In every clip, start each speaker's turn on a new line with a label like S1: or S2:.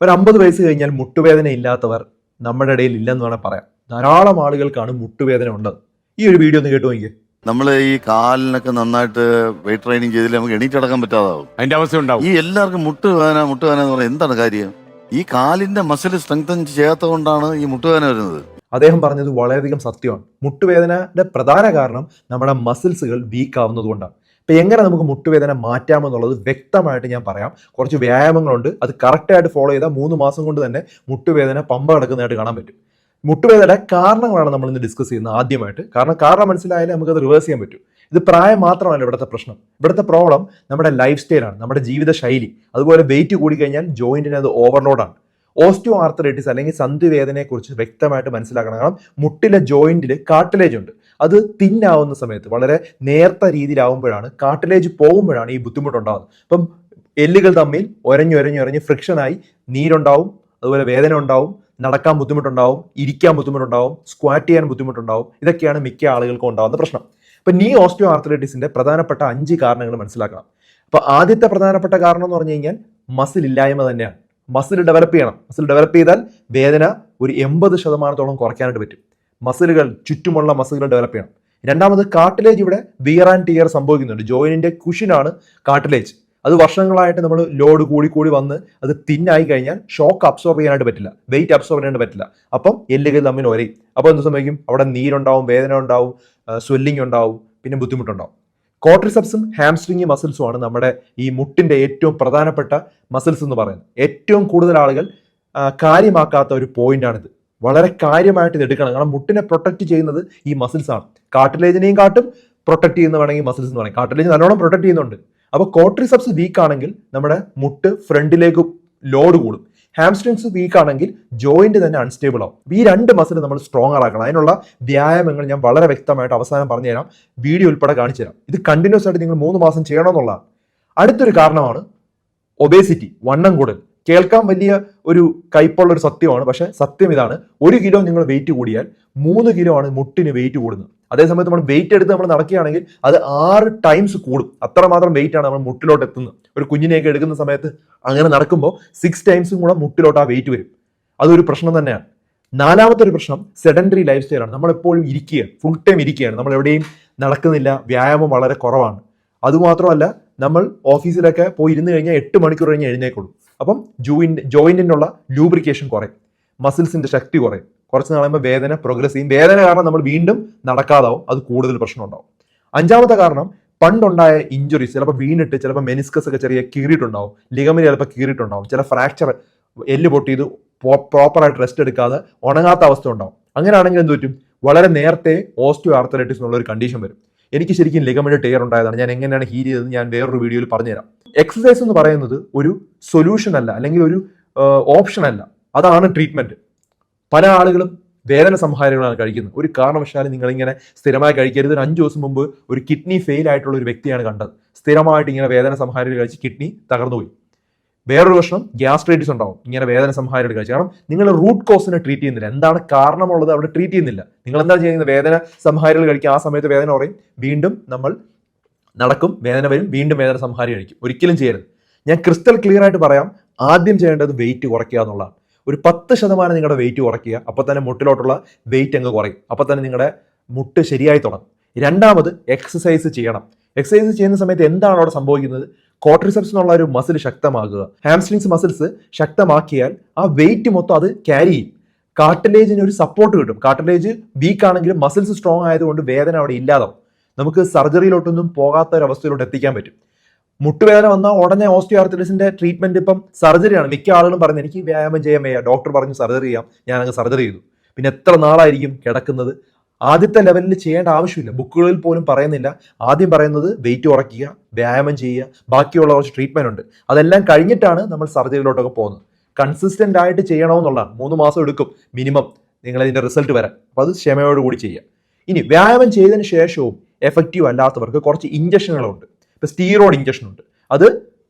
S1: ഒരു 50 വയസ്സ് കഴിഞ്ഞാൽ മുട്ടുവേദന ഇല്ലാത്തവർ നമ്മുടെ ഇടയിൽ ഇല്ലെന്ന് വേണം പറയാം. ധാരാളം ആളുകൾക്കാണ് മുട്ടുവേദന ഉള്ളത്. ഈ ഒരു വീഡിയോ ഒന്ന് കേട്ടു നോക്കിയേ.
S2: നമ്മൾ ഈ കാലിനൊക്കെ നന്നായിട്ട് വെയിറ്റ് ട്രെയിനിങ് ചെയ്തില്ല നമുക്ക് എണീറ്റടക്കാൻ പറ്റാതാവും.
S3: അതിന്റെ അവസ്ഥ ഉണ്ടാവും.
S2: ഈ എല്ലാവർക്കും മുട്ടുവേദന എന്ന് പറഞ്ഞാൽ എന്താണ് കാര്യം? ഈ കാലിന്റെ മസിൽ സ്ട്രെങ്തൻ ചെയ്യാത്തത് കൊണ്ടാണ് ഈ മുട്ടുവേദന വരുന്നത്.
S1: അദ്ദേഹം പറഞ്ഞത് വളരെയധികം സത്യമാണ്. മുട്ടുവേദനയുടെ പ്രധാന കാരണം നമ്മുടെ മസിൽസുകൾ വീക്ക് ആവുന്നത് കൊണ്ടാണ്. ഇപ്പം എങ്ങനെ നമുക്ക് മുട്ടുവേദന മാറ്റാമെന്നുള്ളത് വ്യക്തമായിട്ട് ഞാൻ പറയാം. കുറച്ച് വ്യായാമങ്ങളുണ്ട്, അത് കറക്റ്റായിട്ട് ഫോളോ ചെയ്താൽ 3 മാസം കൊണ്ട് തന്നെ മുട്ടുവേദന പമ്പ കിടക്കുന്നതായിട്ട് കാണാൻ പറ്റും. മുട്ടുവേദന കാരണങ്ങളാണ് നമ്മൾ ഇന്ന് ഡിസ്കസ് ചെയ്യുന്നത് ആദ്യമായിട്ട്. കാരണം മനസ്സിലായാലേ നമുക്കത് റിവേഴ്സ് ചെയ്യാൻ പറ്റും. ഇത് പ്രായം മാത്രമല്ല ഇവിടുത്തെ പ്രശ്നം. ഇവിടുത്തെ പ്രോബ്ലം നമ്മുടെ ലൈഫ് സ്റ്റൈലാണ്, നമ്മുടെ ജീവിത ശൈലി. അതുപോലെ വെയിറ്റ് കൂടിക്കഴിഞ്ഞാൽ ജോയിന്റിന് അത് ഓവർലോഡാണ്. ഓസ്റ്റിയോ ആർത്രൈറ്റിസ് അല്ലെങ്കിൽ സന്ധിവേദനയെക്കുറിച്ച് വ്യക്തമായിട്ട് മനസ്സിലാക്കണം. കാരണം മുട്ടിലെ ജോയിന്റിൽ കാർട്ടിലേജ് ഉണ്ട്. അത് തിന്നാവുന്ന സമയത്ത് വളരെ നേർത്ത രീതിയിലാവുമ്പോഴാണ്, കാർട്ടിലേജ് പോകുമ്പോഴാണ് ഈ ബുദ്ധിമുട്ടുണ്ടാകുന്നത്. അപ്പം എല്ലുകൾ തമ്മിൽ ഒരഞ്ഞൊരഞ്ഞൊരഞ്ഞ് ഫ്രിക്ഷനായി നീരുണ്ടാവും, അതുപോലെ വേദന ഉണ്ടാവും, നടക്കാൻ ബുദ്ധിമുട്ടുണ്ടാവും, ഇരിക്കാൻ ബുദ്ധിമുട്ടുണ്ടാവും, സ്ക്വാറ്റ് ചെയ്യാൻ ബുദ്ധിമുട്ടുണ്ടാവും. ഇതൊക്കെയാണ് മിക്ക ആളുകൾക്കും ഉണ്ടാകുന്ന പ്രശ്നം. അപ്പം നീ ഓസ്റ്റിയോ ആർത്രൈറ്റിസിന്റെ പ്രധാനപ്പെട്ട 5 കാരണങ്ങൾ മനസ്സിലാക്കണം. അപ്പോൾ ആദ്യത്തെ പ്രധാനപ്പെട്ട കാരണം എന്ന് പറഞ്ഞു കഴിഞ്ഞാൽ മസിൽ ഇല്ലായ്മ തന്നെയാണ്. മസിൽ ഡെവലപ്പ് ചെയ്യണം. മസിൽ ഡെവലപ്പ് ചെയ്താൽ വേദന ഒരു 80% കുറയ്ക്കാനായിട്ട് പറ്റും. മസിലുകൾ, ചുറ്റുമുള്ള മസിലുകൾ ഡെവലപ്പ് ചെയ്യണം. രണ്ടാമത് കാർട്ടിലേജ് ഇവിടെ വിയർ ആൻഡ് ടിയർ സംഭവിക്കുന്നുണ്ട്. ജോയിനിന്റെ കുഷനാണ് കാർട്ടിലേജ്. അത് വർഷങ്ങളായിട്ട് നമ്മൾ ലോഡ് കൂടി വന്ന് അത് തിന്നായി കഴിഞ്ഞാൽ ഷോക്ക് അബ്സോർബ് ചെയ്യാനായിട്ട് പറ്റില്ല, വെയിറ്റ് അബ്സോർബ് ചെയ്യാനായിട്ട് പറ്റില്ല. അപ്പം എല്ലുകൾ തമ്മിൽ ഒരയും. അപ്പോൾ എന്ത് സംഭവിക്കും? അവിടെ നീരുണ്ടാവും, വേദന ഉണ്ടാവും, സ്വെല്ലിംഗ് ഉണ്ടാവും, പിന്നെ ബുദ്ധിമുട്ടുണ്ടാവും. ക്വാഡ്രിസെപ്സും ഹാംസ്ട്രിങ് മസിൽസും ആണ് നമ്മുടെ ഈ മുട്ടിന്റെ ഏറ്റവും പ്രധാനപ്പെട്ട മസിൽസ് എന്ന് പറയുന്നത്. ഏറ്റവും കൂടുതൽ ആളുകൾ കാര്യമാക്കാത്ത ഒരു പോയിന്റാണിത്. വളരെ കാര്യമായിട്ട് ഇത് എടുക്കണം. കാരണം മുട്ടിനെ പ്രൊട്ടക്ട് ചെയ്യുന്നത് ഈ മസിൽസ് ആണ്. കാർട്ടിലേജിനെയും കാട്ടും പ്രൊട്ടക്ട് ചെയ്യുന്ന വേണമെങ്കിൽ മസിൽസ് എന്ന് പറയും. കാർട്ടിലേജ് നല്ലോണം പ്രൊട്ടക്ട് ചെയ്യുന്നുണ്ട്. അപ്പോൾ ക്വാഡ്രിസെപ്സ് വീക്ക് ആണെങ്കിൽ നമ്മുടെ മുട്ട് ഫ്രണ്ടിലേക്ക് ലോഡ് കൂടും. ഹാംസ്ട്രിങ്സ് വീക്ക് ആണെങ്കിൽ ജോയിന്റ് തന്നെ അൺസ്റ്റേബിൾ ആവും. ഈ 2 മസിൽ നമ്മൾ സ്ട്രോങ്ങർ ആക്കണം. അതിനുള്ള വ്യായാമങ്ങൾ ഞാൻ വളരെ വ്യക്തമായിട്ട് അവസാനം പറഞ്ഞു തരാം, വീഡിയോ ഉൾപ്പെടെ കാണിച്ചു തരാം. ഇത് കണ്ടിന്യൂസ് ആയിട്ട് നിങ്ങൾ 3 മാസം ചെയ്യണമെന്നുള്ളതാണ്. അടുത്തൊരു കാരണമാണ് ഒബേസിറ്റി, വണ്ണം കൂടൽ. കേൾക്കാൻ വലിയ ഒരു കയ്പുള്ള ഒരു സത്യമാണ്, പക്ഷെ സത്യം ഇതാണ്. 1 കിലോ നിങ്ങൾ വെയിറ്റ് കൂടിയാൽ 3 കിലോ ആണ് മുട്ടിന് വെയിറ്റ് കൂടുന്നത്. അതേസമയത്ത് നമ്മൾ വെയിറ്റ് എടുത്ത് നമ്മൾ നടക്കുകയാണെങ്കിൽ അത് 6 ടൈംസ് കൂടും. അത്രമാത്രം വെയിറ്റ് ആണ് നമ്മൾ മുട്ടിലോട്ട് എത്തുന്നത്. ഒരു കുഞ്ഞിനെയൊക്കെ എടുക്കുന്ന സമയത്ത് അങ്ങനെ നടക്കുമ്പോൾ 6 ടൈംസും കൂടെ മുട്ടിലോട്ട് ആ വെയിറ്റ് വരും. അതൊരു പ്രശ്നം തന്നെയാണ്. നാലാമത്തെ ഒരു പ്രശ്നം സെഡൻറ്ററി ലൈഫ് സ്റ്റൈലാണ്. നമ്മളെപ്പോഴും ഇരിക്കുകയാണ്, ഫുൾ ടൈം ഇരിക്കുകയാണ്, നമ്മൾ എവിടെയും നടക്കുന്നില്ല, വ്യായാമം വളരെ കുറവാണ്. അതുമാത്രമല്ല, നമ്മൾ ഓഫീസിലൊക്കെ പോയി ഇരുന്ന് കഴിഞ്ഞാൽ 8 മണിക്കൂർ കഴിഞ്ഞ് എഴുന്നേക്കുള്ളൂ. അപ്പം ജോയിന്റിനുള്ള ലൂബ്രിക്കേഷൻ കുറയും, മസിൽസിന്റെ ശക്തി കുറയും. കുറച്ച് നാളുമ്പോൾ വേദന പ്രോഗ്രസ് ചെയ്യും. വേദന കാരണം നമ്മൾ വീണ്ടും നടക്കാതാവും, അത് കൂടുതൽ പ്രശ്നം ഉണ്ടാവും. 5ാമത്തെ കാരണം പണ്ടുണ്ടായ ഇഞ്ചുറീസ്, ചിലപ്പോൾ വീണിട്ട്, ചിലപ്പോൾ മെനിസ്കസ് ഒക്കെ ചെറിയ കീറിയിട്ടുണ്ടാവും, ലിഗമെന്റ് ചിലപ്പോൾ കീറിയിട്ടുണ്ടാവും, ചില ഫ്രാക്ചർ, എല്ല് പൊട്ടിയത് പ്രോപ്പറായിട്ട് റെസ്റ്റ് എടുക്കാതെ ഉണങ്ങാത്ത അവസ്ഥ ഉണ്ടാവും. അങ്ങനെയാണെങ്കിൽ എന്ത് പറ്റും? വളരെ നേരത്തെ ഓസ്റ്റിയോ ആർത്രൈറ്റിസ് എന്നുള്ള ഒരു കണ്ടീഷൻ വരും. എനിക്ക് ശരിക്കും ലിഗമെന്റ് ടയർ ഉണ്ടായതാണ്. ഞാൻ എങ്ങനെയാണ് ഹീൽ ചെയ്തത് ഞാൻ വേറൊരു വീഡിയോയിൽ പറഞ്ഞുതരാം. എക്സസൈസ് എന്ന് പറയുന്നത് ഒരു സൊല്യൂഷൻ അല്ല, അല്ലെങ്കിൽ ഒരു ഓപ്ഷൻ അല്ല, അതാണ് ട്രീറ്റ്മെന്റ്. പല ആളുകളും വേദന സംഹാരികളാണ് കഴിക്കുന്നത്. ഒരു കാരണവശാലും നിങ്ങളിങ്ങനെ സ്ഥിരമായി കഴിക്കരുത്. ഒരു 5 ദിവസം മുമ്പ് ഒരു കിഡ്നി ഫെയിൽ ആയിട്ടുള്ള ഒരു വ്യക്തിയാണ് കണ്ടത്. സ്ഥിരമായിട്ട് ഇങ്ങനെ വേദന സംഹാരികൾ കഴിച്ച് കിഡ്നി തകർന്നുപോയി. വേറൊരു പ്രശ്നം ഗ്യാസ്ട്രൈറ്റിസ് ഉണ്ടാവും ഇങ്ങനെ വേദന സംഹാരികൾ കഴിച്ച്. കാരണം നിങ്ങൾ റൂട്ട് കോസിനെ ട്രീറ്റ് ചെയ്യുന്നില്ല. എന്താണ് കാരണമുള്ളത് അവിടെ ട്രീറ്റ് ചെയ്യുന്നില്ല. നിങ്ങൾ എന്താ ചെയ്യുന്നത്? വേദന സംഹാരികൾ കഴിക്കും, ആ സമയത്ത് വേദന കുറയും, വീണ്ടും നമ്മൾ നടക്കും, വേദന വരും, വീണ്ടും വേദന സംഹാരി കഴിക്കും. ഒരിക്കലും ചെയ്യരുത്. ഞാൻ ക്രിസ്റ്റൽ ക്ലിയർ ആയിട്ട് പറയാം, ആദ്യം ചെയ്യേണ്ടത് വെയിറ്റ് കുറയ്ക്കുക എന്നുള്ളതാണ്. ഒരു 10% നിങ്ങളുടെ വെയിറ്റ് കുറയ്ക്കുക. അപ്പോൾ തന്നെ മുട്ടിലോട്ടുള്ള വെയിറ്റ് അങ്ങ് കുറയും. അപ്പോൾ തന്നെ നിങ്ങളുടെ മുട്ട് ശരിയായി തുടങ്ങും. രണ്ടാമത് എക്സസൈസ് ചെയ്യണം. എക്സസൈസ് ചെയ്യുന്ന സമയത്ത് എന്താണ് അവിടെ സംഭവിക്കുന്നത്? ക്വാഡ്രിസെപ്സ് എന്നുള്ള ഒരു മസിൽ ശക്തമാക്കുക. ഹാംസ്ട്രിങ്സ് മസിൽസ് ശക്തമാക്കിയാൽ ആ വെയിറ്റ് മൊത്തം അത് ക്യാരി ചെയ്യും. കാർട്ടിലേജിന് ഒരു സപ്പോർട്ട് കിട്ടും. കാർട്ടിലേജ് വീക്ക് ആണെങ്കിലും മസിൽസ് സ്ട്രോങ് ആയതുകൊണ്ട് വേദന അവിടെ ഇല്ലാതാവും. നമുക്ക് സർജറിയിലോട്ടൊന്നും പോകാത്ത ഒരു അവസ്ഥയിലോട്ട് എത്തിക്കാൻ പറ്റും. മുട്ടുവേദന വന്നാൽ ഉടനെ ഓസ്റ്റിയോ ആർത്രൈറ്റിസിന്റെ ട്രീറ്റ്മെന്റ് ഇപ്പം സർജറിയാണ്. മിക്ക ആളുകളും പറഞ്ഞു എനിക്ക് വ്യായാമം ചെയ്യാൻ വയ്യ, ഡോക്ടർ പറഞ്ഞു സർജറി ചെയ്യാം, ഞാനങ്ങ് സർജറി ചെയ്തു. പിന്നെ എത്ര നാളായിരിക്കും കിടക്കുന്നത്? ആദ്യത്തെ ലെവലിൽ ചെയ്യേണ്ട ആവശ്യമില്ല. ബുക്കുകളിൽ പോലും പറയുന്നില്ല. ആദ്യം പറയുന്നത് വെയിറ്റ് കുറയ്ക്കുക, വ്യായാമം ചെയ്യുക, ബാക്കിയുള്ള കുറച്ച് ട്രീറ്റ്മെന്റ് ഉണ്ട്. അതെല്ലാം കഴിഞ്ഞിട്ടാണ് നമ്മൾ സർജറിയിലോട്ടൊക്കെ പോകുന്നത്. കൺസിസ്റ്റന്റ് ആയിട്ട് ചെയ്യണമെന്നുള്ളതാണ്. 3 മാസം എടുക്കും മിനിമം നിങ്ങളതിന്റെ റിസൾട്ട് വരാൻ. അപ്പോൾ അത് ക്ഷമയോടുകൂടി ചെയ്യുക. ഇനി വ്യായാമം ചെയ്തതിന് ശേഷവും എഫക്റ്റീവ് അല്ലാത്തവർക്ക് കുറച്ച് ഇഞ്ചക്ഷനുകളുണ്ട്. ഇപ്പൊ സ്റ്റീറോയിഡ് ഇഞ്ചക്ഷൻ ഉണ്ട്. അത്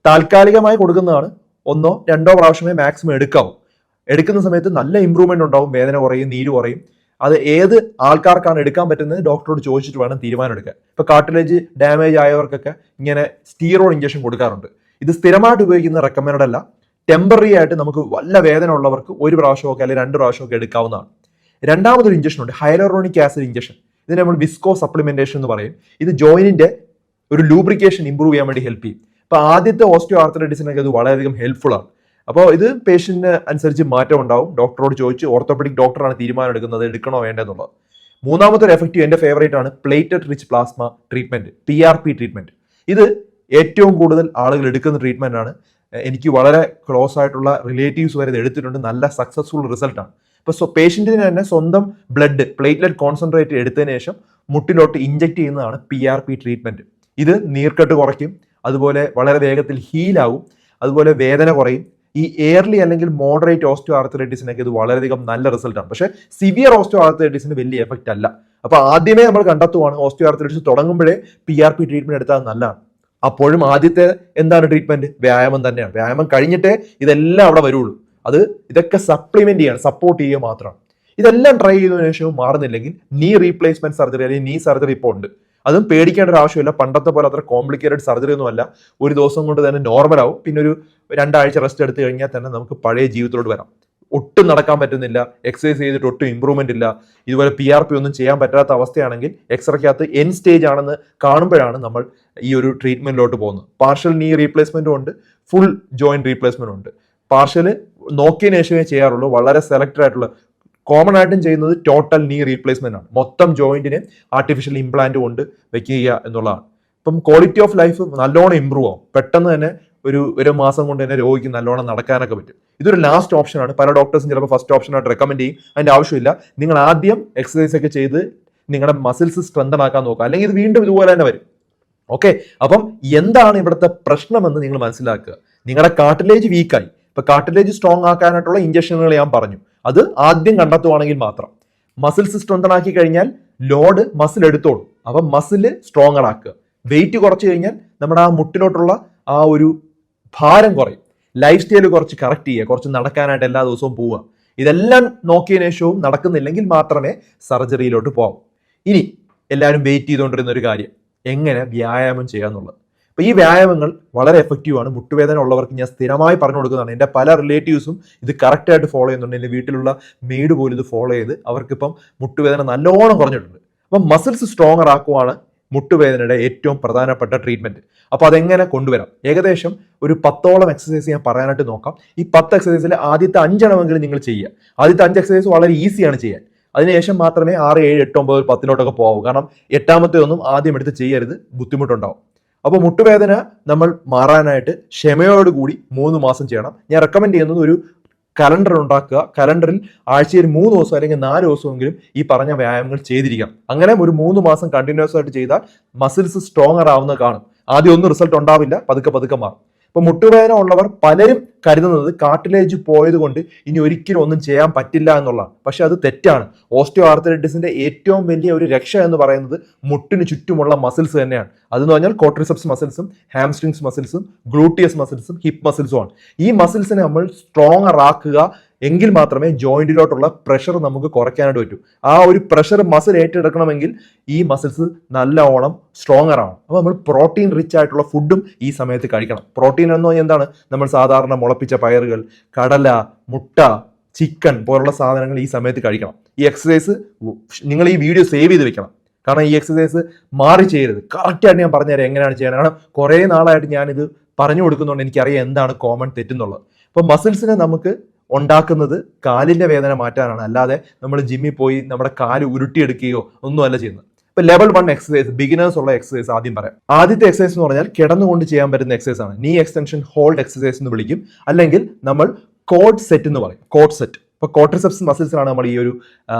S1: താൽക്കാലികമായി കൊടുക്കുന്നതാണ്. 1 or 2 പ്രാവശ്യമേ മാക്സിമം എടുക്കാവൂ. എടുക്കുന്ന സമയത്ത് നല്ല ഇമ്പ്രൂവ്മെന്റ് ഉണ്ടാവും, വേദന കുറയും, നീര് കുറയും. അത് ഏത് ആൾക്കാർക്കാണ് എടുക്കാൻ പറ്റുന്നത് ഡോക്ടറോട് ചോദിച്ചിട്ട് വേണം തീരുമാനം എടുക്കാൻ. ഇപ്പൊ കാർട്ടിലേജ് ഡാമേജ് ആയവർക്കൊക്കെ ഇങ്ങനെ സ്റ്റീറോയിഡ് ഇഞ്ചക്ഷൻ കൊടുക്കാറുണ്ട്. ഇത് സ്ഥിരമായിട്ട് ഉപയോഗിക്കുന്ന റെക്കമെൻഡ് അല്ല. ടെമ്പററി ആയിട്ട് നമുക്ക് വല്ല വേദന ഉള്ളവർക്ക് ഒരു പ്രാവശ്യമൊക്കെ അല്ലെങ്കിൽ 2 പ്രാവശ്യമൊക്കെ എടുക്കാവുന്നതാണ്. രണ്ടാമതൊരു ഇഞ്ചക്ഷൻ ഉണ്ട്, ഹൈലറോണിക് ആസിഡ് ഇഞ്ചക്ഷൻ. ഇതിനെ നമ്മൾ വിസ്കോ സപ്ലിമെന്റേഷൻ എന്ന് പറയും. ഇത് ജോയിനിന്റെ ഒരു ലൂബ്രിക്കേഷൻ ഇംപ്രൂവ് ചെയ്യാൻ വേണ്ടി ഹെൽപ്പ് ചെയ്യും. അപ്പോൾ ആദ്യത്തെ ഓസ്റ്റിയോ ആർത്രൈറ്റിസിനൊക്കെ ഇത് വളരെയധികം ഹെൽപ്ഫുൾ ആണ്. അപ്പോൾ ഇത് പേഷ്യന്റിന് അനുസരിച്ച് മാറ്റം ഉണ്ടാവും. ഡോക്ടറോട് ചോദിച്ച്, ഓർത്തോപെഡിക് ഡോക്ടറാണ് തീരുമാനം എടുക്കുന്നത് എടുക്കണോ വേണ്ടെന്നുള്ളത്. മൂന്നാമത്തെ ഒരു എഫക്റ്റീവ് എൻ്റെ ഫേവറേറ്റ് ആണ് plated rich plasma treatment, PRP treatment. ഇത് ഏറ്റവും കൂടുതൽ ആളുകൾ എടുക്കുന്ന ട്രീറ്റ്മെന്റ് ആണ്. എനിക്ക് വളരെ ക്ലോസ് ആയിട്ടുള്ള റിലേറ്റീവ്സ് വരെ ഇത് എടുത്തിട്ടുണ്ട്. നല്ല സക്സസ്ഫുൾ റിസൾട്ടാണ്. ഇപ്പോൾ പേഷ്യന്റിന് തന്നെ സ്വന്തം ബ്ലഡ് പ്ലേറ്റ്ലെറ്റ് കോൺസെൻട്രേറ്റ് എടുത്തതിന് ശേഷം മുട്ടിലോട്ട് ഇഞ്ചെക്ട് ചെയ്യുന്നതാണ് PRP ട്രീറ്റ്മെന്റ്. ഇത് നീർക്കെട്ട് കുറയ്ക്കും, അതുപോലെ വളരെ വേഗത്തിൽ ഹീലാവും, അതുപോലെ വേദന കുറയും. ഈ എയർലി അല്ലെങ്കിൽ മോഡറേറ്റ് ഓസ്റ്റിയോ ആർത്രൈറ്റിസിനൊക്കെ ഇത് വളരെയധികം നല്ല റിസൾട്ടാണ്. പക്ഷേ സിവിയർ ഓസ്റ്റിയോ ആർത്രൈറ്റിസിന് വലിയ എഫക്റ്റ് അല്ല. അപ്പോൾ ആദ്യമേ നമ്മൾ കണ്ടെത്തുവാണ് ഓസ്റ്റിയോ ആർത്രൈറ്റിസ് തുടങ്ങുമ്പോഴേ PRP ട്രീറ്റ്മെന്റ് എടുത്താൽ നല്ലതാണ്. അപ്പോഴും ആദ്യത്തെ എന്താണ് ട്രീറ്റ്മെന്റ്? വ്യായാമം തന്നെയാണ്. വ്യായാമം കഴിഞ്ഞിട്ടേ ഇതെല്ലാം അവിടെ വരുള്ളൂ. ഇതൊക്കെ സപ്ലിമെന്റ് ചെയ്യാണ്, സപ്പോർട്ട് ചെയ്യുക മാത്രമാണ്. ഇതെല്ലാം ട്രൈ ചെയ്തതിനു ശേഷവും മാറുന്നില്ലെങ്കിൽ നീ റീപ്ലേസ്മെന്റ് സർജറി അല്ലെങ്കിൽ നീ സർജറി ഇപ്പോൾ ഉണ്ട്. അതും പേടിക്കേണ്ട ഒരു ആവശ്യമില്ല. പണ്ടത്തെ പോലെ അത്ര കോംപ്ലിക്കേറ്റഡ് സർജറി ഒന്നും അല്ല. ഒരു ദിവസം കൊണ്ട് തന്നെ നോർമൽ ആവും. പിന്നെ ഒരു 2 ആഴ്ച റെസ്റ്റ് എടുത്തു കഴിഞ്ഞാൽ തന്നെ നമുക്ക് പഴയ ജീവിതത്തിലോട്ട് വരാം. ഒട്ടും നടക്കാൻ പറ്റുന്നില്ല, എക്സസൈസ് ചെയ്തിട്ട് ഒട്ടും ഇമ്പ്രൂവ്മെന്റ് ഇല്ല, ഇതുപോലെ PRP ഒന്നും ചെയ്യാൻ പറ്റാത്ത അവസ്ഥയാണെങ്കിൽ എക്സ്റേക്കകത്ത് എൻ സ്റ്റേജ് ആണെന്ന് കാണുമ്പോഴാണ് നമ്മൾ ഈ ഒരു ട്രീറ്റ്മെന്റിലോട്ട് പോകുന്നത്. പാർഷ്യൽ നീ റീപ്ലേസ്മെന്റും ഉണ്ട്, ഫുൾ ജോയിന്റ് റീപ്ലേസ്മെന്റും ഉണ്ട്. പാർഷ്യൽ നോക്കിയതിനു ശേഷമേ ചെയ്യാറുള്ളൂ. വളരെ സെലക്റ്റഡ് ആയിട്ടുള്ള, കോമൺ ആയിട്ടും ചെയ്യുന്നത് ടോട്ടൽ നീ റീപ്ലേസ്മെന്റ് ആണ്. മൊത്തം ജോയിന്റിന് ആർട്ടിഫിഷ്യൽ ഇംപ്ലാന്റ് കൊണ്ട് വെക്കുക എന്നുള്ളതാണ്. ഇപ്പം ക്വാളിറ്റി ഓഫ് ലൈഫ് നല്ലോണം ഇമ്പ്രൂവ് ആവും. പെട്ടെന്ന് തന്നെ ഒരു മാസം കൊണ്ട് തന്നെ രോഗിക്ക് നല്ലോണം നടക്കാനൊക്കെ പറ്റും. ഇതൊരു ലാസ്റ്റ് ഓപ്ഷനാണ്. പല ഡോക്ടേഴ്സും ചിലപ്പോൾ ഫസ്റ്റ് ഓപ്ഷനായിട്ട് റെക്കമെൻഡ് ചെയ്യും. അതിന്റെ ആവശ്യമില്ല. നിങ്ങൾ ആദ്യം എക്സസൈസ് ഒക്കെ ചെയ്ത് നിങ്ങളുടെ മസിൽസ് സ്ട്രെങ്തൻ ആക്കാൻ നോക്കുക, അല്ലെങ്കിൽ ഇത് വീണ്ടും ഇതുപോലെ തന്നെ വരും. ഓക്കെ, അപ്പം എന്താണ് ഇവിടുത്തെ പ്രശ്നമെന്ന് നിങ്ങൾ മനസ്സിലാക്കുക. നിങ്ങളുടെ കാർട്ടിലേജ് വീക്കായി. ഇപ്പൊ കാർട്ടിലേജ് സ്ട്രോങ് ആക്കാനായിട്ടുള്ള ഇഞ്ചക്ഷനുകൾ ഞാൻ പറഞ്ഞു, അത് ആദ്യം കണ്ടെത്തുവാണെങ്കിൽ മാത്രം. മസിൽസ് സ്ട്രെങ്തൻ ആക്കി കഴിഞ്ഞാൽ ലോഡ് മസിൽ എടുത്തോളും. അപ്പം മസിൽ സ്ട്രോങ്ങർ ആക്കുക. വെയിറ്റ് കുറച്ച് കഴിഞ്ഞാൽ നമ്മുടെ ആ മുട്ടിലോട്ടുള്ള ആ ഒരു ഭാരം കുറയും. ലൈഫ് സ്റ്റൈൽ കുറച്ച് കറക്റ്റ് ചെയ്യുക, കുറച്ച് നടക്കാനായിട്ട് എല്ലാ ദിവസവും പോവുക. ഇതെല്ലാം നോക്കിയതിനു ശേഷവും നടക്കുന്നില്ലെങ്കിൽ മാത്രമേ സർജറിയിലോട്ട് പോകാവൂ. ഇനി എല്ലാവരും വെയിറ്റ് ചെയ്തുകൊണ്ടിരുന്ന ഒരു കാര്യം, എങ്ങനെ വ്യായാമം ചെയ്യാന്നുള്ളത്. അപ്പോൾ ഈ വ്യായാമങ്ങൾ വളരെ എഫക്റ്റീവ് ആണ്. മുട്ടുവേദന ഉള്ളവർക്ക് ഞാൻ സ്ഥിരമായി പറഞ്ഞു കൊടുക്കുന്നതാണ്. എൻ്റെ പല റിലേറ്റീവ്സും ഇത് കറക്റ്റായിട്ട് ഫോളോ ചെയ്യുന്നുണ്ട്. എൻ്റെ വീട്ടിലുള്ള മെയ്ഡ് പോലും ഇത് ഫോളോ ചെയ്ത് അവർക്കിപ്പം മുട്ടുവേദന നല്ലോണം കുറഞ്ഞിട്ടുണ്ട്. അപ്പം മസിൽസ് സ്ട്രോങ്ങർ ആക്കുവാണ് മുട്ടുവേദനയുടെ ഏറ്റവും പ്രധാനപ്പെട്ട ട്രീറ്റ്മെന്റ്. അപ്പോൾ അതെങ്ങനെ കൊണ്ടുവരാം? ഏകദേശം ഒരു 10ഓളം എക്സസൈസ് ഞാൻ പറയാനായിട്ട് നോക്കാം. ഈ 10 എക്സസൈസിൽ ആദ്യത്തെ 5 എണ്ണമെങ്കിലും നിങ്ങൾ ചെയ്യുക. ആദ്യത്തെ 5 എക്സസൈസ് വളരെ ഈസിയാണ് ചെയ്യാൻ. അതിനുശേഷം മാത്രമേ 6, 7, 8, 9, 10 പോകാവൂ. കാരണം 8ാമത്തെ ഒന്നും ആദ്യം എടുത്ത് ചെയ്യരുത്, ബുദ്ധിമുട്ടുണ്ടാവും. അപ്പോൾ മുട്ടുവേദന നമ്മൾ മാറാനായിട്ട് ക്ഷമയോടുകൂടി 3 മാസം ചെയ്യണം. ഞാൻ റെക്കമെൻഡ് ചെയ്യുന്നത് ഒരു കലണ്ടർ ഉണ്ടാക്കുക. കലണ്ടറിൽ ആഴ്ചയിൽ 3 ദിവസം അല്ലെങ്കിൽ 4 ദിവസമെങ്കിലും ഈ പറഞ്ഞ വ്യായാമങ്ങൾ ചെയ്തിരിക്കണം. അങ്ങനെ ഒരു 3 മാസം കണ്ടിന്യൂസ് ആയിട്ട് ചെയ്താൽ മസിൽസ് സ്ട്രോങ്ങർ ആവുന്നത് കാണും. ആദ്യം ഒന്നും റിസൾട്ട് ഉണ്ടാവില്ല, പതുക്കെ മാറും. ഇപ്പൊ മുട്ടുവേദന ഉള്ളവർ പലരും കരുതുന്നത് കാർട്ടിലേജ് പോയത് കൊണ്ട് ഇനി ഒരിക്കലും ഒന്നും ചെയ്യാൻ പറ്റില്ല എന്നുള്ളതാണ്. പക്ഷെ അത് തെറ്റാണ്. ഓസ്റ്റിയോ ആർത്രൈറ്റിസിന്റെ ഏറ്റവും വലിയ ഒരു രക്ഷ എന്ന് പറയുന്നത് മുട്ടിന് ചുറ്റുമുള്ള മസിൽസ് തന്നെയാണ്. അതെന്ന് പറഞ്ഞാൽ ക്വാഡ്രിസെപ്സ് മസിൽസും ഹാംസ്ട്രിങ്സ് മസിൽസും ഗ്ലൂട്ടിയസ് മസിൽസും ഹിപ്പ് മസിൽസും ആണ്. ഈ മസിൽസിനെ നമ്മൾ സ്ട്രോങ്ങർ ആക്കുക എങ്കിൽ മാത്രമേ ജോയിന്റിലോട്ടുള്ള പ്രഷർ നമുക്ക് കുറയ്ക്കാനായിട്ട് പറ്റൂ. ആ ഒരു പ്രഷർ മസിൽ ഏറ്റെടുക്കണമെങ്കിൽ ഈ മസിൽസ് നല്ലോണം സ്ട്രോങ്ങർ ആണ്. അപ്പോൾ നമ്മൾ പ്രോട്ടീൻ റിച്ച് ആയിട്ടുള്ള ഫുഡും ഈ സമയത്ത് കഴിക്കണം. പ്രോട്ടീൻ എന്ന് പറഞ്ഞാൽ എന്താണ്? നമ്മൾ സാധാരണ മുളപ്പിച്ച പയറുകൾ, കടല, മുട്ട, ചിക്കൻ പോലുള്ള സാധനങ്ങൾ ഈ സമയത്ത് കഴിക്കണം. ഈ എക്സസൈസ് നിങ്ങൾ ഈ വീഡിയോ സേവ് ചെയ്ത് വെക്കണം. കാരണം ഈ എക്സസൈസ് മാറി ചെയ്യരുത്. കറക്റ്റായിട്ട് ഞാൻ പറഞ്ഞുതരാം എങ്ങനെയാണ് ചെയ്യണം. കാരണം കുറേ നാളായിട്ട് ഞാനിത് പറഞ്ഞു കൊടുക്കുന്നതുകൊണ്ട് എനിക്കറിയാം എന്താണ് കോമൺ തെറ്റെന്നുള്ളത്. അപ്പോൾ മസിൽസിനെ നമുക്ക് ഉണ്ടാക്കുന്നത് കാലിന്റെ വേദന മാറ്റാനാണ്, അല്ലാതെ നമ്മൾ ജിമ്മിൽ പോയി നമ്മുടെ കാല് ഉരുട്ടിയെടുക്കുകയോ ഒന്നുമല്ല ചെയ്യുന്നത്. ഇപ്പൊ ലെവൽ 1 എക്സസൈസ്, ബിഗിനേഴ്സ് ഉള്ള എക്സസൈസ് ആദ്യം പറയാം. ആദ്യത്തെ എക്സസൈസ് എന്ന് പറഞ്ഞാൽ കിടന്നുകൊണ്ട് ചെയ്യാൻ പറ്റുന്ന എക്സസൈസ് ആണ്. നീ എക്സ്റ്റൻഷൻ ഹോൾഡ് എക്സസൈസ് എന്ന് വിളിക്കും, അല്ലെങ്കിൽ നമ്മൾ കോഡ് സെറ്റ് എന്ന് പറയും. Code set. ഇപ്പൊ ക്വാഡ്രിസെപ്സ് മസിൽസിനാണ് നമ്മൾ ഈ ഒരു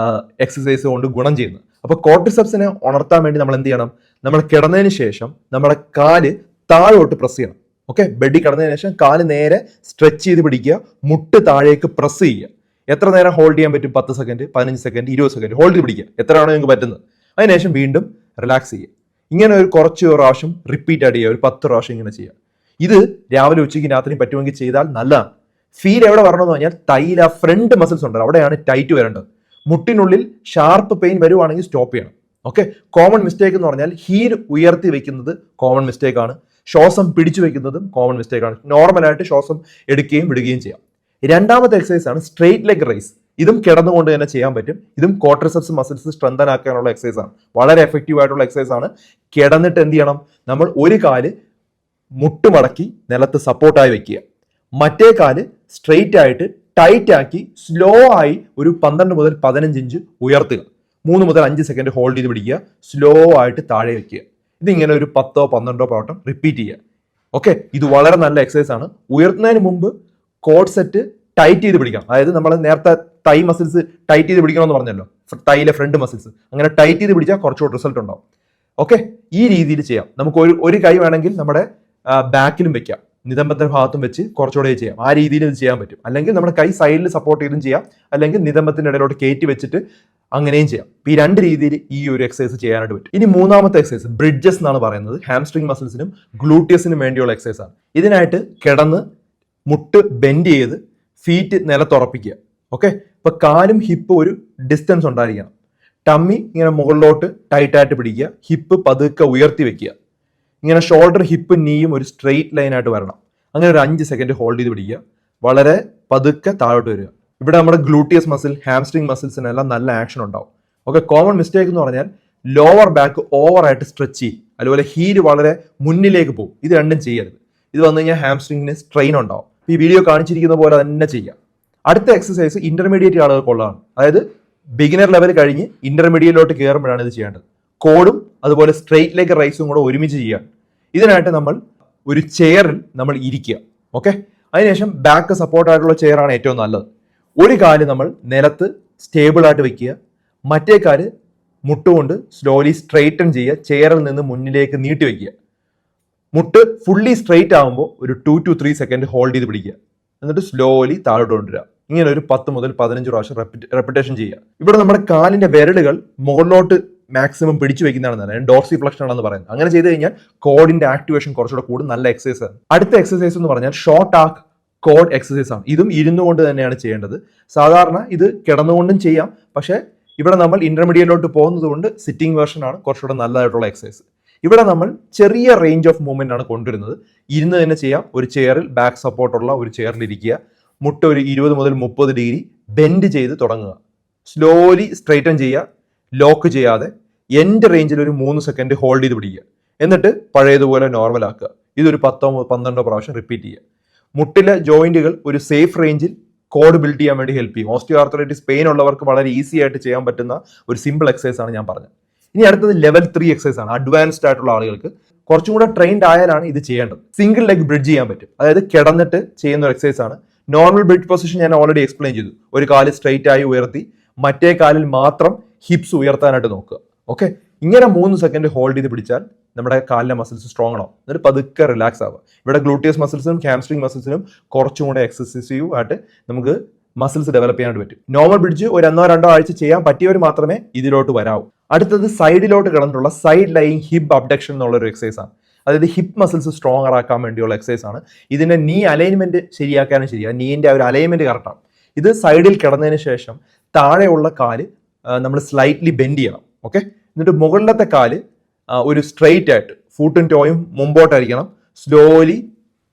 S1: എക്സസൈസ് കൊണ്ട് ഗുണം ചെയ്യുന്നത്. അപ്പൊ ക്വാഡ്രിസെപ്സിനെ ഉണർത്താൻ വേണ്ടി നമ്മൾ എന്ത് ചെയ്യണം? നമ്മൾ കിടന്നതിന് ശേഷം നമ്മുടെ കാല് താഴോട്ട് പ്രസ് ചെയ്യണം. ഓക്കെ, ബെഡിൽ കിടന്നതിന് ശേഷം കാല് നേരെ സ്ട്രെച്ച് ചെയ്ത് പിടിക്കുക, മുട്ട് താഴേക്ക് പ്രസ് ചെയ്യുക. എത്ര നേരം ഹോൾഡ് ചെയ്യാൻ പറ്റും? 10 സെക്കൻഡ്, 15 സെക്കൻഡ്, 20 സെക്കൻഡ് ഹോൾഡ് ചെയ്ത് പിടിക്കുക. എത്രയാണോ നിങ്ങൾക്ക് പറ്റുന്നത്. അതിനുശേഷം വീണ്ടും റിലാക്സ് ചെയ്യുക. ഇങ്ങനെ ഒരു കുറച്ച് പ്രാവശ്യം റിപ്പീറ്റ് ആയിട്ട് ചെയ്യുക. ഒരു 10 പ്രാവശ്യം ഇങ്ങനെ ചെയ്യുക. ഇത് രാവിലെ ഉച്ചയ്ക്ക് രാത്രി പറ്റുമെങ്കിൽ ചെയ്താൽ നല്ലതാണ്. ഫീൽ എവിടെ വരണമെന്ന് പറഞ്ഞാൽ തൈല ഫ്രണ്ട് മസിൽസ് ഉണ്ട്, അവിടെയാണ് ടൈറ്റ് വരേണ്ടത്. മുട്ടിനുള്ളിൽ ഷാർപ്പ് പെയിൻ വരുവാണെങ്കിൽ സ്റ്റോപ്പ് ചെയ്യണം. ഓക്കെ, കോമൺ മിസ്റ്റേക്ക് എന്ന് പറഞ്ഞാൽ ഹീൽ ഉയർത്തി വെക്കുന്നത് കോമൺ മിസ്റ്റേക്ക് ആണ്. ശ്വാസം പിടിച്ചു വെക്കുന്നതും കോമൺ മിസ്റ്റേക്ക് ആണ്. നോർമലായിട്ട് ശ്വാസം എടുക്കുകയും വിടുകയും ചെയ്യാം. രണ്ടാമത്തെ എക്സസൈസ് ആണ് സ്ട്രെയിറ്റ് ലെഗ് റൈസ്. ഇതും കിടന്നുകൊണ്ട് തന്നെ ചെയ്യാൻ പറ്റും. ഇതും ക്വാഡ്രിസെപ്സ് മസിൽസ് സ്ട്രെങ്തൻ ആക്കാനുള്ള എക്സസൈസ് ആണ്. വളരെ എഫക്റ്റീവ് ആയിട്ടുള്ള എക്സസൈസ് ആണ്. കിടന്നിട്ട് എന്ത് ചെയ്യണം, നമ്മൾ ഒരു കാല് മുട്ടുമടക്കി നിലത്ത് സപ്പോർട്ടായി വെക്കുക, മറ്റേ കാല് സ്ട്രെയിറ്റ് ആയിട്ട് ടൈറ്റ് ആക്കി സ്ലോ ആയി ഒരു 12 മുതൽ 15 ഇഞ്ച് ഉയർത്തുക. 3 മുതൽ 5 സെക്കൻഡ് ഹോൾഡ് ചെയ്ത് പിടിക്കുക, സ്ലോ ആയിട്ട് താഴെ വെക്കുക. ഇതിങ്ങനെ ഒരു 10-12 പ്രാവശ്യം റിപ്പീറ്റ് ചെയ്യുക. ഓക്കെ, ഇത് വളരെ നല്ല എക്സസൈസ് ആണ്. ഉയർത്തുന്നതിന് മുമ്പ് കോഡ് സെറ്റ് ടൈറ്റ് ചെയ്ത് പിടിക്കണം. അതായത് നമ്മൾ നേരത്തെ തൈ മസിൽസ് ടൈറ്റ് ചെയ്ത് പിടിക്കണമെന്ന് പറഞ്ഞല്ലോ, തൈയിലെ ഫ്രണ്ട് മസിൽസ്, അങ്ങനെ ടൈറ്റ് ചെയ്ത് പിടിച്ചാൽ കുറച്ചുകൂടി റിസൾട്ട് ഉണ്ടാവും. ഓക്കെ, ഈ രീതിയിൽ ചെയ്യാം. നമുക്ക് ഒരു കൈ വേണമെങ്കിൽ നമ്മുടെ ബാക്കിലും വെക്കാം, നിതംബത്തിന്റെ ഭാഗത്തും വെച്ച് കുറച്ചുകൂടെ ചെയ്യാം. ആ രീതിയിൽ ഇത് ചെയ്യാൻ പറ്റും. അല്ലെങ്കിൽ നമ്മുടെ കൈ സൈഡിൽ സപ്പോർട്ട് ചെയ്തും ചെയ്യാം, അല്ലെങ്കിൽ നിതംബത്തിന്റെ ഇടയിലോട്ട് കയറ്റി വെച്ചിട്ട് അങ്ങനെയും ചെയ്യാം. ഈ രണ്ട് രീതിയിൽ ഈ ഒരു എക്സസൈസ് ചെയ്യാനായിട്ട് പറ്റും. ഇനി മൂന്നാമത്തെ എക്സസൈസ് ബ്രിഡ്ജസ് എന്നാണ് പറയുന്നത്. ഹാംസ്ട്രിങ് മസിൽസിനും ഗ്ലൂട്ടിയസിനും വേണ്ടിയുള്ള എക്സസൈസ് ആണ്. ഇതിനായിട്ട് കിടന്ന് മുട്ട് ബെൻഡ് ചെയ്ത് ഫീറ്റ് നിലത്തുറപ്പിക്കുക. ഓക്കെ, ഇപ്പൊ കാലും ഹിപ്പ് ഒരു ഡിസ്റ്റൻസ് ഉണ്ടായിരിക്കണം. ടമ്മി ഇങ്ങനെ മുകളിലോട്ട് ടൈറ്റായിട്ട് പിടിക്കുക, ഹിപ്പ് പതുക്കെ ഉയർത്തി വെക്കുക. ഇങ്ങനെ ഷോൾഡർ ഹിപ്പ് നീയും ഒരു സ്ട്രെയിറ്റ് ലൈനായിട്ട് വരണം. അങ്ങനെ ഒരു 5 സെക്കൻഡ് ഹോൾഡ് ചെയ്ത് പിടിക്കുക, വളരെ പതുക്കെ താഴോട്ട് വരിക. ഇവിടെ നമ്മുടെ ഗ്ലൂട്ടിയസ് മസിൽ, ഹാംസ്ട്രിങ് മസിൽസിനെല്ലാം നല്ല ആക്ഷൻ ഉണ്ടാവും. ഓക്കെ, കോമൺ മിസ്റ്റേക്ക് എന്ന് പറഞ്ഞാൽ ലോവർ ബാക്ക് ഓവറായിട്ട് സ്ട്രെച്ച് ചെയ്യും, അതുപോലെ ഹീല് വളരെ മുന്നിലേക്ക് പോകും. ഇത് രണ്ടും ചെയ്യരുത്. ഇത് വന്നു കഴിഞ്ഞാൽ ഹാംസ്ട്രിങ്ങിന് സ്ട്രെയിൻ ഉണ്ടാവും. ഈ വീഡിയോ കാണിച്ചിരിക്കുന്ന പോലെ തന്നെ ചെയ്യാം. അടുത്ത എക്സസൈസ് ഇന്റർമീഡിയറ്റ് ആളുകൾക്കുള്ളതാണ്. അതായത് ബിഗിനർ ലെവൽ കഴിഞ്ഞ് ഇന്റർമീഡിയറ്റിലോട്ട് കയറുമ്പോഴാണ് ഇത് ചെയ്യേണ്ടത്. കോഡും അതുപോലെ സ്ട്രെയിറ്റ് ലെഗ് റൈസും കൂടെ ഒരുമിച്ച് ചെയ്യാം. ഇതിനായിട്ട് നമ്മൾ ഒരു ചെയറിൽ നമ്മൾ ഇരിക്കുക. ഓക്കെ, അതിനുശേഷം ബാക്ക് സപ്പോർട്ടായിട്ടുള്ള ചെയറാണ് ഏറ്റവും നല്ലത്. ഒരു കാല് നമ്മൾ നിലത്ത് സ്റ്റേബിൾ ആയിട്ട് വെക്കുക, മറ്റേ കാല് മുട്ടുകൊണ്ട് സ്ലോലി സ്ട്രെയിറ്റൻ ചെയ്യുക, ചെയറിൽ നിന്ന് മുന്നിലേക്ക് നീട്ടി വെക്കുക. മുട്ട് ഫുള്ളി സ്ട്രെയിറ്റ് ആകുമ്പോൾ ഒരു 2 to 3 സെക്കൻഡ് ഹോൾഡ് ചെയ്ത് പിടിക്കുക, എന്നിട്ട് സ്ലോലി താഴോട്ട് കൊണ്ടുവരിക. ഇങ്ങനെ ഒരു 10 മുതൽ 15 പ്രാവശ്യം റെപ്പിറ്റേഷൻ ചെയ്യുക. ഇവിടെ നമ്മുടെ കാലിന്റെ വിരലുകൾ മുകളിലോട്ട് മാക്സിമം പിടിച്ചു വെക്കുന്നതാണ് നല്ലത്. ഡോർസി ഫ്ലക്ഷൻ ആണെന്ന് പറയുന്നത്. അങ്ങനെ ചെയ്ത് കഴിഞ്ഞാൽ കോഡിന്റെ ആക്ടിവേഷൻ കുറച്ചുകൂടെ കൂടും. നല്ല എക്സസൈസ് ആണ്. അടുത്ത എക്സസൈസ് എന്ന് പറഞ്ഞാൽ ഷോർട്ട് ആർക്ക് കോഡ് എക്സസൈസ് ആണ്. ഇതും ഇരുന്നു കൊണ്ട് തന്നെയാണ് ചെയ്യേണ്ടത്. സാധാരണ ഇത് കിടന്നുകൊണ്ടും ചെയ്യാം, പക്ഷേ ഇവിടെ നമ്മൾ ഇന്റർമീഡിയറ്റിലോട്ട് പോകുന്നത് കൊണ്ട് സിറ്റിംഗ് വേർഷൻ ആണ് കുറച്ചുകൂടെ നല്ലതായിട്ടുള്ള എക്സസൈസ്. ഇവിടെ നമ്മൾ ചെറിയ റേഞ്ച് ഓഫ് മൂവ്മെന്റ് ആണ് കൊണ്ടുവരുന്നത്. ഇരുന്ന് തന്നെ ചെയ്യാം. ഒരു ചെയറിൽ ബാക്ക് സപ്പോർട്ടുള്ള ഒരു ചെയറിൽ ഇരിക്കുക, മുട്ട ഒരു 20 മുതൽ 30 ഡിഗ്രി ബെൻഡ് ചെയ്ത് തുടങ്ങുക, സ്ലോലി സ്ട്രെയിറ്റൻ ചെയ്യുക, ലോക്ക് ചെയ്യാതെ എൻഡ് റേഞ്ചിൽ ഒരു 3 സെക്കൻഡ് ഹോൾഡ് ചെയ്ത് പിടിക്കുക, എന്നിട്ട് പഴയതുപോലെ നോർമൽ ആക്കുക. ഇതൊരു 10-12 പ്രാവശ്യം റിപ്പീറ്റ് ചെയ്യുക. മുട്ടിലെ ജോയിന്റുകൾ ഒരു സേഫ് റേഞ്ചിൽ കോഡ് ബിൽഡ് ചെയ്യാൻ വേണ്ടി ഹെൽപ്പ് ചെയ്യും. ഓസ്റ്റിയോആർത്രൈറ്റിസ് പെയിൻ ഉള്ളവർക്ക് വളരെ ഈസി ആയിട്ട് ചെയ്യാൻ പറ്റുന്ന ഒരു സിമ്പിൾ എക്സസൈസ് ആണ് ഞാൻ പറഞ്ഞത്. ഇനി അടുത്തത് ലെവൽ 3 എക്സസൈസ് ആണ്. അഡ്വാൻസ്ഡ് ആയിട്ടുള്ള ആളുകൾക്ക് കുറച്ചും കൂടെ ട്രെയിൻഡ് ആയാലാണ് ഇത് ചെയ്യേണ്ടത്. സിംഗിൾ ലെഗ് ബ്രിഡ്ജ് ചെയ്യാൻ പറ്റും. അതായത് കിടന്നിട്ട് ചെയ്യുന്ന ഒരു എക്സസൈസ് ആണ്. നോർമൽ ബ്രിഡ്ജ് പൊസിഷൻ ഞാൻ ഓൾറെഡി എക്സ്പ്ലെയിൻ ചെയ്തു. ഒരു കാല് സ്ട്രെയിറ്റ് ആയി ഉയർത്തി മറ്റേ കാലിൽ മാത്രം ഹിപ്സ് ഉയർത്താനായിട്ട് നോക്കുക. ഓക്കെ, ഇങ്ങനെ 3 സെക്കൻഡ് ഹോൾഡ് ചെയ്ത് പിടിച്ചാൽ നമ്മുടെ കാലിലെ മസിൽസ് സ്ട്രോങ് ആവും. എന്നിട്ട് പതുക്കെ റിലാക്സ് ആവുക. ഇവിടെ ഗ്ലൂട്ടിയസ് മസിൽസിനും ഹാംസ്ട്രിങ് മസിൽസിനും കുറച്ചും കൂടെ എക്സസൈസീവ് ആയിട്ട് നമുക്ക് മസിൽസ് ഡെവലപ്പ് ചെയ്യാനായിട്ട് പറ്റും. നോർമൽ ബ്രിഡ്ജ് ഒരു 1-2 ആഴ്ച ചെയ്യാൻ പറ്റിയവർ മാത്രമേ ഇതിലോട്ട് വരാവൂ. അടുത്തത് സൈഡിലോട്ട് കിടന്നിട്ടുള്ള സൈഡ് ലൈയിങ് ഹിപ്പ് അബ്ഡക്ഷൻ എന്നുള്ള ഒരു എക്സസൈസ് ആണ്. അതായത് ഹിപ്പ് മസിൽസ് സ്ട്രോങ്ങർ ആക്കാൻ വേണ്ടിയുള്ള എക്സസൈസ് ആണ്. ഇതിന്റെ നീ അലൈൻമെന്റ് ശരിയാക്കാനും ശരിയാണ്. നീന്റെ ഒരു അലൈൻമെന്റ് കറക്റ്റാണ്. ഇത് സൈഡിൽ കിടന്നതിന് ശേഷം താഴെയുള്ള കാല് നമ്മൾ സ്ലൈറ്റ്ലി ബെൻഡ് ചെയ്യണം. ഓക്കെ, എന്നിട്ട് മുകളിലത്തെ കാല് ഒരു സ്ട്രെയിറ്റ് ആയിട്ട് ഫൂട്ടും ടോയും മുമ്പോട്ടായിരിക്കണം. സ്ലോലി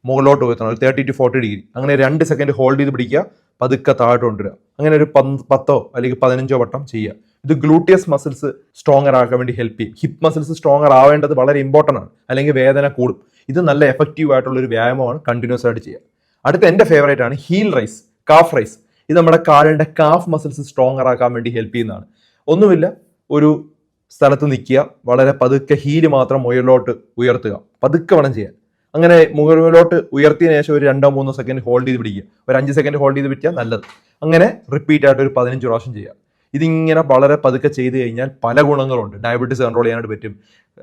S1: മുകളിലോട്ട് ഉയർത്തണം, ഒരു 30 to 40 ഡിഗ്രി. അങ്ങനെ 2 സെക്കൻഡ് ഹോൾഡ് ചെയ്ത് പിടിക്കുക, പതുക്കെ താഴോട്ട് കൊണ്ടുവരിക. അങ്ങനെ ഒരു 10 അല്ലെങ്കിൽ 15 വട്ടം ചെയ്യുക. ഇത് ഗ്ലൂട്ടിയസ് മസിൽസ് സ്ട്രോങ്ങർ ആക്കാൻ വേണ്ടി ഹെൽപ്പ് ചെയ്യും. ഹിപ്പ് മസിൽസ് സ്ട്രോങ്ങർ ആവേണ്ടത് വളരെ ഇമ്പോർട്ടൻ്റ് ആണ്, അല്ലെങ്കിൽ വേദന കൂടും. ഇത് നല്ല എഫക്റ്റീവ് ആയിട്ടുള്ള ഒരു വ്യായാമമാണ്, കണ്ടിന്യൂസ് ആയിട്ട് ചെയ്യുക. അടുത്ത എൻ്റെ ഫേവറേറ്റ് ആണ് ഹീൽ റൈസ്, കാഫ് റൈസ്. ഇത് നമ്മുടെ കാലിൻ്റെ കാഫ് മസിൽസ് സ്ട്രോങ്ങർ ആക്കാൻ വേണ്ടി ഹെൽപ്പ് ചെയ്യുന്നതാണ്. ഒന്നുമില്ല, ഒരു സ്ഥലത്ത് നിൽക്കുക, വളരെ പതുക്കെ ഹീല് മാത്രം മുകളിലോട്ട് ഉയർത്തുക, പതുക്കെ വേണം ചെയ്യാൻ. അങ്ങനെ മുകളിലോട്ട് ഉയർത്തിയതിനു ശേഷം ഒരു 2-3 സെക്കൻഡ് ഹോൾഡ് ചെയ്ത് പിടിക്കുക, ഒരു 5 സെക്കൻഡ് ഹോൾഡ് ചെയ്ത് പിടിക്കുക, നല്ലത്. അങ്ങനെ റിപ്പീറ്റ് ആയിട്ട് ഒരു 15 പ്രാവശ്യം ചെയ്യുക. ഇതിങ്ങനെ വളരെ പതുക്കെ ചെയ്ത് കഴിഞ്ഞാൽ പല ഗുണങ്ങളുണ്ട്. ഡയബറ്റീസ് കൺട്രോൾ ചെയ്യാനായിട്ട് പറ്റും,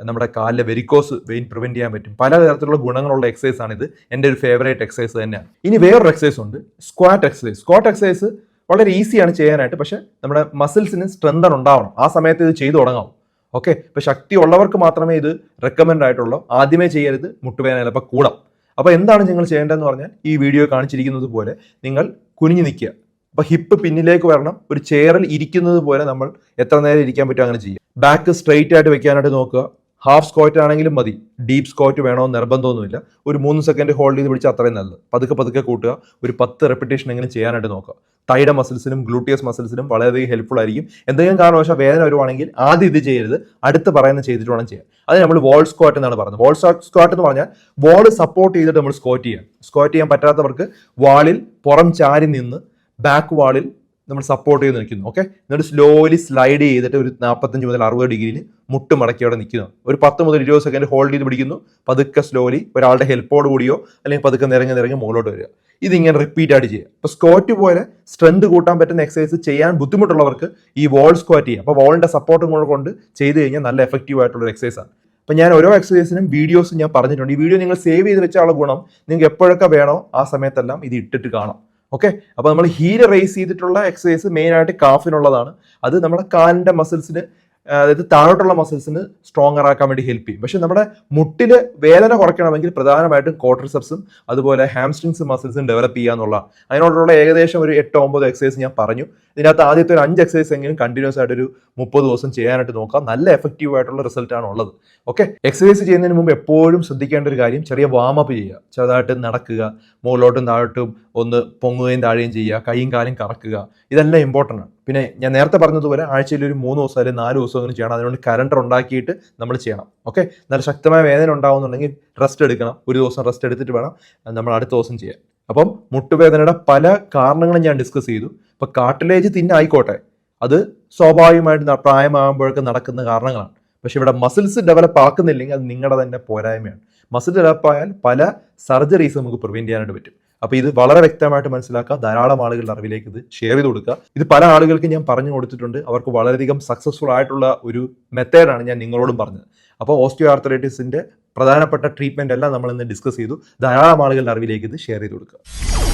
S1: നമ്മുടെ കാലിലെ വെരിക്കോസ് വെയിൻ പ്രിവെന്റ് ചെയ്യാൻ പറ്റും. പലതരത്തിലുള്ള ഗുണങ്ങളുള്ള എക്സസൈസ് ആണിത്. എൻ്റെ ഒരു ഫേവറേറ്റ് എക്സസൈസ് തന്നെയാണ്. ഇനി വേറൊരു എക്സസൈസ് ഉണ്ട്, സ്ക്വാറ്റ് എക്സസൈസ്. സ്ക്വാറ്റ് എക്സസൈസ് വളരെ ഈസിയാണ് ചെയ്യാനായിട്ട്, പക്ഷെ നമ്മുടെ മസിൽസിന് സ്ട്രെങ്തൻ ഉണ്ടാവണം. ആ സമയത്ത് ഇത് ചെയ്തു തുടങ്ങാം. ഓക്കെ, ഇപ്പൊ ശക്തി ഉള്ളവർക്ക് മാത്രമേ ഇത് റെക്കമെൻഡ് ആയിട്ടുള്ളൂ. ആദ്യമേ ചെയ്യരുത്, മുട്ടുവേദന ചിലപ്പോൾ കൂടാം. അപ്പോൾ എന്താണ് നിങ്ങൾ ചെയ്യേണ്ടതെന്ന് പറഞ്ഞാൽ ഈ വീഡിയോ കാണിച്ചിരിക്കുന്നത് പോലെ നിങ്ങൾ കുനിഞ്ഞു നിൽക്കുക. അപ്പൊ ഹിപ്പ് പിന്നിലേക്ക് വരണം. ഒരു ചെയറിൽ ഇരിക്കുന്നത് പോലെ നമ്മൾ എത്ര നേരം ഇരിക്കാൻ പറ്റും അങ്ങനെ ചെയ്യുക. ബാക്ക് സ്ട്രെയിറ്റ് ആയിട്ട് വെക്കാനായിട്ട് നോക്കുക. ഹാഫ് സ്ക്വാറ്റ് ആണെങ്കിലും മതി, ഡീപ്പ് സ്ക്വാറ്റ് വേണമെന്ന് നിർബന്ധമൊന്നുമില്ല. ഒരു 3 സെക്കൻഡ് ഹോൾഡ് ചെയ്ത് പിടിച്ചാൽ അത്രയും നല്ലത്. പതുക്കെ പതുക്കെ കൂട്ടുക, ഒരു 10 റെപ്പിറ്റേഷൻ എങ്ങനെ ചെയ്യാനായിട്ട് നോക്കുക. തൈയുടെ മസിൽസിനും ഗ്ലൂട്ടിയസ് മസിൽസിനും വളരെയധികം ഹെൽപ്ഫുൾ ആയിരിക്കും. എന്തെങ്കിലും കാരണവശാൽ വേദന വരുവാണെങ്കിൽ ആദ്യം ഇത് ചെയ്യരുത്, അടുത്ത് പറയുന്ന ചെയ്തിട്ട് വേണം ചെയ്യാൻ. അത് നമ്മൾ വോൾ സ്ക്വാറ്റ് എന്നാണ് പറയുന്നത്. വോൾ സ്ക്വാറ്റ് എന്ന് പറഞ്ഞാൽ വാൾ സപ്പോർട്ട് ചെയ്തിട്ട് നമ്മൾ സ്ക്വാറ്റ് ചെയ്യാം. സ്ക്വാറ്റ് ചെയ്യാൻ പറ്റാത്തവർക്ക് വാളിൽ പുറം ചാരി നിന്ന് ബാക്ക് വാളിൽ നമ്മൾ സപ്പോർട്ട് ചെയ്ത് നിൽക്കുന്നു. ഓക്കെ, എന്നിട്ട് സ്ലോലി സ്ലൈഡ് ചെയ്തിട്ട് ഒരു 45 മുതൽ 60 ഡിഗ്രിയിൽ മുട്ട് മടക്കി അവിടെ നിൽക്കുന്നു. ഒരു 10 മുതൽ 20 സെക്കൻഡ് ഹോൾഡ് ചെയ്ത് പിടിക്കുന്നു. പതുക്കെ സ്ലോലി ഒരാളുടെ ഹെൽപ്പോട് കൂടിയോ അല്ലെങ്കിൽ പതുക്കെ നിറങ്ങി മുകളിലോട്ട് വരിക. ഇതിങ്ങനെ റിപ്പീറ്റ് ആയിട്ട് ചെയ്യുക. അപ്പോൾ സ്ക്വാറ്റ് പോലെ സ്ട്രെങ്ത് കൂട്ടാൻ പറ്റുന്ന എക്സസൈസ് ചെയ്യാൻ ബുദ്ധിമുട്ടുള്ളവർക്ക് ഈ വാൾ സ്ക്വാറ്റ് ചെയ്യാം. അപ്പോൾ വാളിന്റെ സപ്പോർട്ടും കൂടെ കൊണ്ട് ചെയ്ത് കഴിഞ്ഞാൽ നല്ല എഫക്റ്റീവ് ആയിട്ടുള്ള ഒരു എക്സസൈസ് ആണ്. അപ്പം ഞാൻ ഓരോ എക്സസൈസിനും വീഡിയോസ് ഞാൻ പറഞ്ഞിട്ടുണ്ട്. ഈ വീഡിയോ നിങ്ങൾ സേവ് ചെയ്ത് വെച്ചാലുള്ള ഗുണം നിങ്ങൾക്ക് എപ്പോഴൊക്കെ വേണോ ആ സമയത്തെല്ലാം ഇത് ഇട്ടിട്ട് കാണാം. ഓക്കെ, അപ്പോൾ നമ്മൾ ഹീല് റേസ് ചെയ്തിട്ടുള്ള എക്സസൈസ് മെയിനായിട്ട് കാഫിനുള്ളതാണ്. അത് നമ്മുടെ കാലിൻ്റെ മസിൽസിന്, അതായത് താഴോട്ടുള്ള മസിൽസിന് സ്ട്രോങ്ങർ ആക്കാൻ വേണ്ടി ഹെൽപ്പ് ചെയ്യും. പക്ഷെ നമ്മുടെ മുട്ടിൽ വേദന കുറയ്ക്കണമെങ്കിൽ പ്രധാനമായിട്ടും ക്വാഡ്രിസെപ്സും അതുപോലെ ഹാംസ്ട്രിങ്സ് മസിൽസും ഡെവലപ്പ് ചെയ്യുക എന്നുള്ളതാണ്. അതിനോടുള്ള ഏകദേശം ഒരു 8-9 എക്സസൈസ് ഞാൻ പറഞ്ഞു. ഇതിനകത്ത് ആദ്യത്തെ ഒരു 5 എക്സസൈസ് എങ്കിലും കണ്ടിന്യൂസ് ആയിട്ട് ഒരു 30 ദിവസം ചെയ്യാനായിട്ട് നോക്കാം. നല്ല എഫക്റ്റീവ് ആയിട്ടുള്ള റിസൾട്ടാണ് ഉള്ളത്. ഓക്കെ, എക്സസൈസ് ചെയ്യുന്നതിന് മുമ്പ് എപ്പോഴും ശ്രദ്ധിക്കേണ്ട ഒരു കാര്യം, ചെറിയ വാമപ്പ് ചെയ്യുക. ചെറുതായിട്ട് നടക്കുക, മുകളിലോട്ടും താഴോട്ടും ഒന്ന് പൊങ്ങുകയും താഴുകയും ചെയ്യുക, കൈയും കാലും കറക്കുക. ഇതെല്ലാം ഇമ്പോർട്ടൻ്റ് ആണ്. പിന്നെ ഞാൻ നേരത്തെ പറഞ്ഞതുപോലെ ആഴ്ചയിൽ ഒരു 3 ദിവസം അല്ലെങ്കിൽ 4 ദിവസം അങ്ങനെ ചെയ്യണം. അതിനുവേണ്ടി കലണ്ടർ ഉണ്ടാക്കിയിട്ട് നമ്മൾ ചെയ്യണം. ഓക്കെ, നല്ല ശക്തമായ വേദന ഉണ്ടാകുന്നുണ്ടെങ്കിൽ റെസ്റ്റ് എടുക്കണം. ഒരു ദിവസം റെസ്റ്റ് എടുത്തിട്ട് വേണം നമ്മൾ അടുത്ത ദിവസം ചെയ്യാൻ. അപ്പം മുട്ടുവേദനയുടെ പല കാരണങ്ങളും ഞാൻ ഡിസ്കസ് ചെയ്തു. ഇപ്പം കാർട്ടിലേജ് തിന്നായിക്കോട്ടെ, അത് സ്വാഭാവികമായിട്ട് പ്രായമാകുമ്പോഴൊക്കെ നടക്കുന്ന കാരണങ്ങളാണ്. പക്ഷെ ഇവിടെ മസിൽസ് ഡെവലപ്പ് ആക്കുന്നില്ലെങ്കിൽ അത് നിങ്ങളുടെ തന്നെ പോരായ്മയാണ്. മസിൽ ഡെവലപ്പ് ആയാൽ പല സർജറീസ് നമുക്ക് പ്രിവെന്റ് ചെയ്യാനായിട്ട് പറ്റും. അപ്പോൾ ഇത് വളരെ വ്യക്തമായിട്ട് മനസ്സിലാക്കുക. ധാരാളം ആളുകളുടെ അറിവിലേക്ക് ഇത് ഷെയർ ചെയ്ത് കൊടുക്കുക. ഇത് പല ആളുകൾക്ക് ഞാൻ പറഞ്ഞു കൊടുത്തിട്ടുണ്ട്. അവർക്ക് വളരെയധികം സക്സസ്ഫുൾ ആയിട്ടുള്ള ഒരു മെത്തേഡാണ് ഞാൻ നിങ്ങളോടും പറഞ്ഞത്. അപ്പോൾ ഓസ്റ്റിയോ ആർത്രൈറ്റിസിന്റെ പ്രധാനപ്പെട്ട ട്രീറ്റ്മെന്റ് എല്ലാം നമ്മൾ ഇന്ന് ഡിസ്കസ് ചെയ്തു. ധാരാളം ആളുകളുടെ അറിവിലേക്ക് ഇത് ഷെയർ ചെയ്ത് കൊടുക്കുക.